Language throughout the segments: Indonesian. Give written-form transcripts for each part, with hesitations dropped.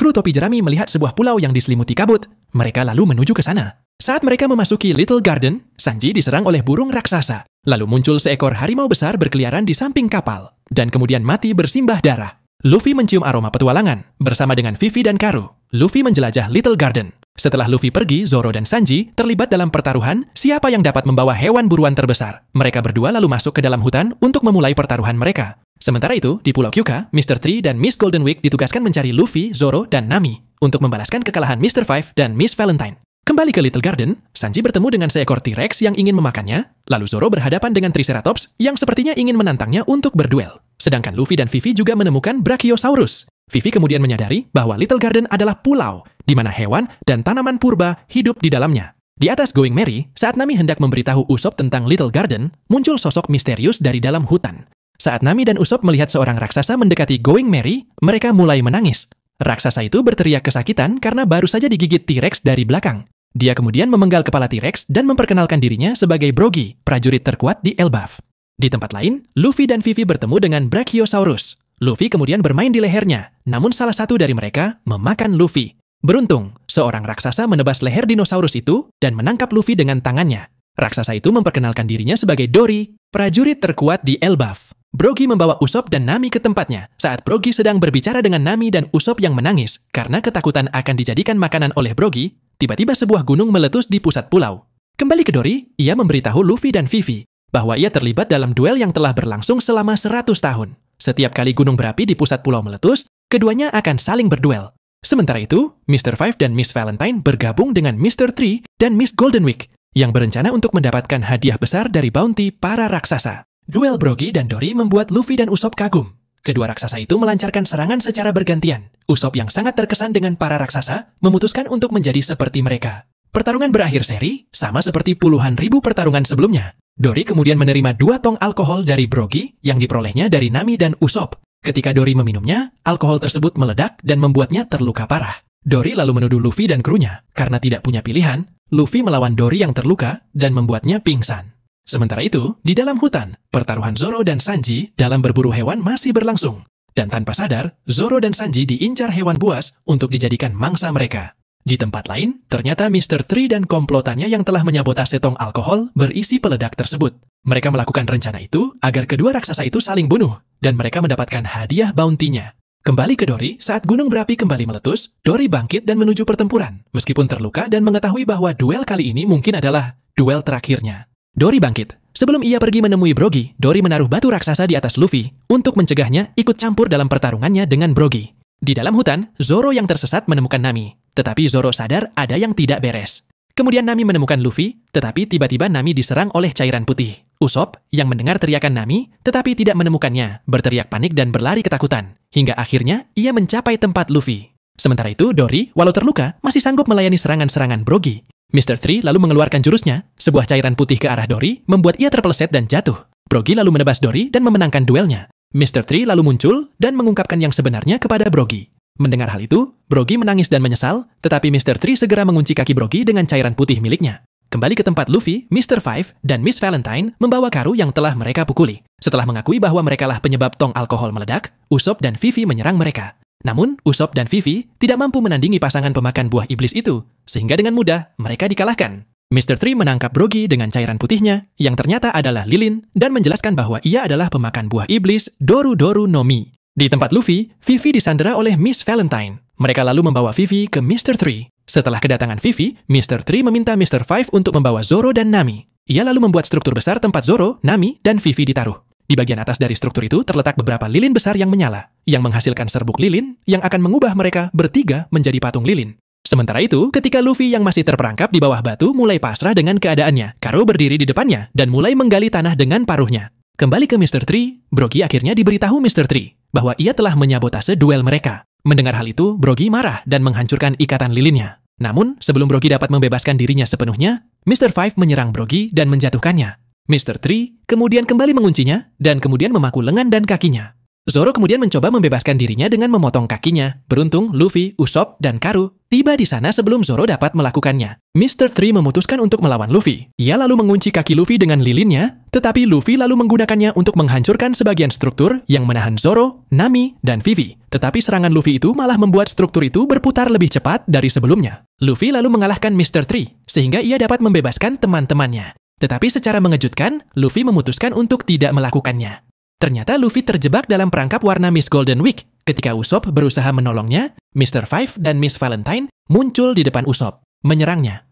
Kru topi jerami melihat sebuah pulau yang diselimuti kabut. Mereka lalu menuju ke sana. Saat mereka memasuki Little Garden, Sanji diserang oleh burung raksasa. Lalu muncul seekor harimau besar berkeliaran di samping kapal. Dan kemudian mati bersimbah darah. Luffy mencium aroma petualangan. Bersama dengan Vivi dan Karu, Luffy menjelajah Little Garden. Setelah Luffy pergi, Zoro dan Sanji terlibat dalam pertaruhan siapa yang dapat membawa hewan buruan terbesar. Mereka berdua lalu masuk ke dalam hutan untuk memulai pertaruhan mereka. Sementara itu, di Pulau Kyuka, Mr. Three dan Miss Golden Week ditugaskan mencari Luffy, Zoro, dan Nami untuk membalaskan kekalahan Mr. Five dan Miss Valentine. Kembali ke Little Garden, Sanji bertemu dengan seekor T-Rex yang ingin memakannya, lalu Zoro berhadapan dengan Triceratops yang sepertinya ingin menantangnya untuk berduel. Sedangkan Luffy dan Vivi juga menemukan Brachiosaurus. Vivi kemudian menyadari bahwa Little Garden adalah pulau, di mana hewan dan tanaman purba hidup di dalamnya. Di atas Going Merry, saat Nami hendak memberitahu Usopp tentang Little Garden, muncul sosok misterius dari dalam hutan. Saat Nami dan Usopp melihat seorang raksasa mendekati Going Merry, mereka mulai menangis. Raksasa itu berteriak kesakitan karena baru saja digigit T-Rex dari belakang. Dia kemudian memenggal kepala T-Rex dan memperkenalkan dirinya sebagai Brogy, prajurit terkuat di Elbaf. Di tempat lain, Luffy dan Vivi bertemu dengan Brachiosaurus. Luffy kemudian bermain di lehernya, namun salah satu dari mereka memakan Luffy. Beruntung, seorang raksasa menebas leher dinosaurus itu dan menangkap Luffy dengan tangannya. Raksasa itu memperkenalkan dirinya sebagai Dory, prajurit terkuat di Elbaf. Brogy membawa Usopp dan Nami ke tempatnya saat Brogy sedang berbicara dengan Nami dan Usopp yang menangis karena ketakutan akan dijadikan makanan oleh Brogy. Tiba-tiba sebuah gunung meletus di pusat pulau. Kembali ke Dory, ia memberitahu Luffy dan Vivi bahwa ia terlibat dalam duel yang telah berlangsung selama 100 tahun. Setiap kali gunung berapi di pusat pulau meletus, keduanya akan saling berduel. Sementara itu, Mr. Five dan Miss Valentine bergabung dengan Mr. Three dan Miss Golden Week yang berencana untuk mendapatkan hadiah besar dari bounty para raksasa. Duel Brogy dan Dory membuat Luffy dan Usopp kagum. Kedua raksasa itu melancarkan serangan secara bergantian. Usopp yang sangat terkesan dengan para raksasa memutuskan untuk menjadi seperti mereka. Pertarungan berakhir seri, sama seperti puluhan ribu pertarungan sebelumnya. Dory kemudian menerima 2 tong alkohol dari Brogy yang diperolehnya dari Nami dan Usopp. Ketika Dory meminumnya, alkohol tersebut meledak dan membuatnya terluka parah. Dory lalu menuduh Luffy dan krunya. Karena tidak punya pilihan, Luffy melawan Dory yang terluka dan membuatnya pingsan. Sementara itu, di dalam hutan, pertaruhan Zoro dan Sanji dalam berburu hewan masih berlangsung. Dan tanpa sadar, Zoro dan Sanji diincar hewan buas untuk dijadikan mangsa mereka. Di tempat lain, ternyata Mr. Three dan komplotannya yang telah menyabotase tong alkohol berisi peledak tersebut. Mereka melakukan rencana itu agar kedua raksasa itu saling bunuh, dan mereka mendapatkan hadiah bounty-nya. Kembali ke Dory, saat gunung berapi kembali meletus, Dory bangkit dan menuju pertempuran, meskipun terluka dan mengetahui bahwa duel kali ini mungkin adalah duel terakhirnya. Dory bangkit. Sebelum ia pergi menemui Brogy, Dory menaruh batu raksasa di atas Luffy untuk mencegahnya ikut campur dalam pertarungannya dengan Brogy. Di dalam hutan, Zoro yang tersesat menemukan Nami, tetapi Zoro sadar ada yang tidak beres. Kemudian Nami menemukan Luffy, tetapi tiba-tiba Nami diserang oleh cairan putih. Usopp, yang mendengar teriakan Nami, tetapi tidak menemukannya, berteriak panik dan berlari ketakutan. Hingga akhirnya, ia mencapai tempat Luffy. Sementara itu, Dory, walau terluka, masih sanggup melayani serangan-serangan Brogy. Mr. Three lalu mengeluarkan jurusnya, sebuah cairan putih ke arah Dory, membuat ia terpeleset dan jatuh. Brogy lalu menebas Dory dan memenangkan duelnya. Mr. Three lalu muncul dan mengungkapkan yang sebenarnya kepada Brogy. Mendengar hal itu, Brogy menangis dan menyesal, tetapi Mr. Three segera mengunci kaki Brogy dengan cairan putih miliknya. Kembali ke tempat Luffy, Mr. Five dan Miss Valentine membawa Karu yang telah mereka pukuli. Setelah mengakui bahwa merekalah penyebab tong alkohol meledak, Usopp dan Vivi menyerang mereka. Namun, Usopp dan Vivi tidak mampu menandingi pasangan pemakan buah iblis itu, sehingga dengan mudah mereka dikalahkan. Mr. Three menangkap Brogy dengan cairan putihnya, yang ternyata adalah lilin, dan menjelaskan bahwa ia adalah pemakan buah iblis Doru Doru no Mi. Di tempat Luffy, Vivi disandera oleh Miss Valentine. Mereka lalu membawa Vivi ke Mr. Three. Setelah kedatangan Vivi, Mr. Three meminta Mr. Five untuk membawa Zoro dan Nami. Ia lalu membuat struktur besar tempat Zoro, Nami, dan Vivi ditaruh. Di bagian atas dari struktur itu terletak beberapa lilin besar yang menyala, yang menghasilkan serbuk lilin yang akan mengubah mereka bertiga menjadi patung lilin. Sementara itu, ketika Luffy yang masih terperangkap di bawah batu mulai pasrah dengan keadaannya, Karo berdiri di depannya dan mulai menggali tanah dengan paruhnya. Kembali ke Mr. Three, Brogy akhirnya diberitahu Mr. Three bahwa ia telah menyabotase duel mereka. Mendengar hal itu, Brogy marah dan menghancurkan ikatan lilinnya. Namun, sebelum Brogy dapat membebaskan dirinya sepenuhnya, Mr. Five menyerang Brogy dan menjatuhkannya. Mr. Three kemudian kembali menguncinya dan kemudian memaku lengan dan kakinya. Zoro kemudian mencoba membebaskan dirinya dengan memotong kakinya. Beruntung, Luffy, Usopp, dan Karu Tiba di sana sebelum Zoro dapat melakukannya. Mr. 3 memutuskan untuk melawan Luffy. Ia lalu mengunci kaki Luffy dengan lilinnya, tetapi Luffy lalu menggunakannya untuk menghancurkan sebagian struktur yang menahan Zoro, Nami, dan Vivi. Tetapi serangan Luffy itu malah membuat struktur itu berputar lebih cepat dari sebelumnya. Luffy lalu mengalahkan Mr. 3, sehingga ia dapat membebaskan teman-temannya. Tetapi secara mengejutkan, Luffy memutuskan untuk tidak melakukannya. Ternyata Luffy terjebak dalam perangkap warna Miss Golden Week. Ketika Usopp berusaha menolongnya, Mr. 5 dan Miss Valentine muncul di depan Usopp, menyerangnya.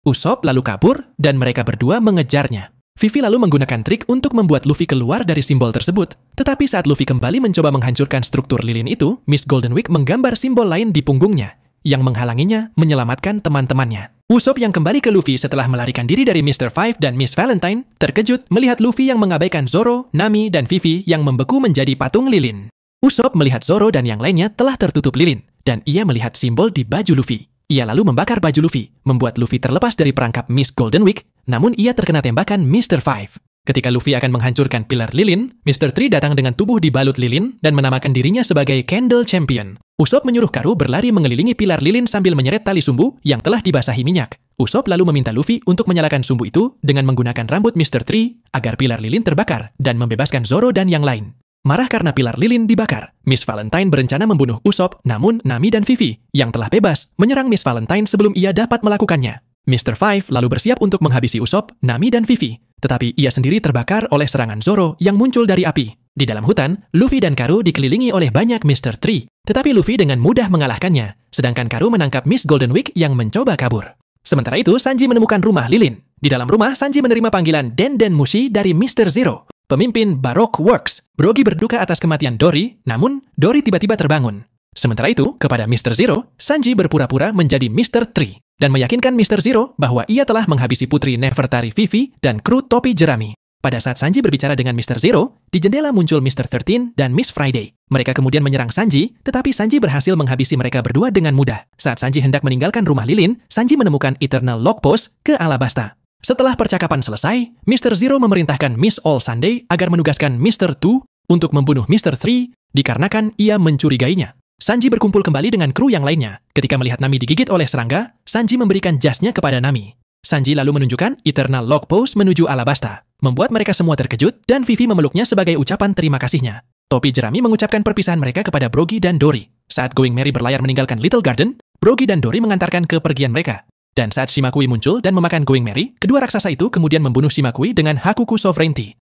Usopp lalu kabur, dan mereka berdua mengejarnya. Vivi lalu menggunakan trik untuk membuat Luffy keluar dari simbol tersebut. Tetapi saat Luffy kembali mencoba menghancurkan struktur lilin itu, Miss Golden Week menggambar simbol lain di punggungnya, yang menghalanginya menyelamatkan teman-temannya. Usopp yang kembali ke Luffy setelah melarikan diri dari Mr. 5 dan Miss Valentine, terkejut melihat Luffy yang mengabaikan Zoro, Nami, dan Vivi yang membeku menjadi patung lilin. Usopp melihat Zoro dan yang lainnya telah tertutup lilin, dan ia melihat simbol di baju Luffy. Ia lalu membakar baju Luffy, membuat Luffy terlepas dari perangkap Miss Golden Week, namun ia terkena tembakan Mr. 5. Ketika Luffy akan menghancurkan pilar lilin, Mr. 3 datang dengan tubuh dibalut lilin dan menamakan dirinya sebagai Candle Champion. Usopp menyuruh Karu berlari mengelilingi pilar lilin sambil menyeret tali sumbu yang telah dibasahi minyak. Usopp lalu meminta Luffy untuk menyalakan sumbu itu dengan menggunakan rambut Mr. 3 agar pilar lilin terbakar dan membebaskan Zoro dan yang lain. Marah karena pilar lilin dibakar, Miss Valentine berencana membunuh Usopp, namun Nami dan Vivi, yang telah bebas, menyerang Miss Valentine sebelum ia dapat melakukannya. Mr. 5 lalu bersiap untuk menghabisi Usopp, Nami dan Vivi, tetapi ia sendiri terbakar oleh serangan Zoro yang muncul dari api. Di dalam hutan, Luffy dan Karu dikelilingi oleh banyak Mr. 3, tetapi Luffy dengan mudah mengalahkannya, sedangkan Karu menangkap Miss Golden Week yang mencoba kabur. Sementara itu, Sanji menemukan rumah lilin. Di dalam rumah, Sanji menerima panggilan Den Mushi dari Mr. Zero, pemimpin Baroque Works. Brogy berduka atas kematian Dory, namun Dory tiba-tiba terbangun. Sementara itu, kepada Mr. Zero, Sanji berpura-pura menjadi Mr. 3 dan meyakinkan Mr. Zero bahwa ia telah menghabisi putri Nefertari Vivi dan kru topi jerami. Pada saat Sanji berbicara dengan Mr. Zero, di jendela muncul Mr. 13 dan Miss Friday. Mereka kemudian menyerang Sanji, tetapi Sanji berhasil menghabisi mereka berdua dengan mudah. Saat Sanji hendak meninggalkan rumah lilin, Sanji menemukan Eternal Log Post ke Alabasta. Setelah percakapan selesai, Mr. Zero memerintahkan Miss All Sunday agar menugaskan Mr. 2 untuk membunuh Mr. 3 dikarenakan ia mencurigainya. Sanji berkumpul kembali dengan kru yang lainnya. Ketika melihat Nami digigit oleh serangga, Sanji memberikan jasnya kepada Nami. Sanji lalu menunjukkan Eternal Log Post menuju Alabasta, membuat mereka semua terkejut dan Vivi memeluknya sebagai ucapan terima kasihnya. Topi jerami mengucapkan perpisahan mereka kepada Brogy dan Dory. Saat Going Merry berlayar meninggalkan Little Garden, Brogy dan Dory mengantarkan kepergian mereka. Dan saat Shimakui muncul dan memakan Going Merry, kedua raksasa itu kemudian membunuh Shimakui dengan Hakuku Sovereignty.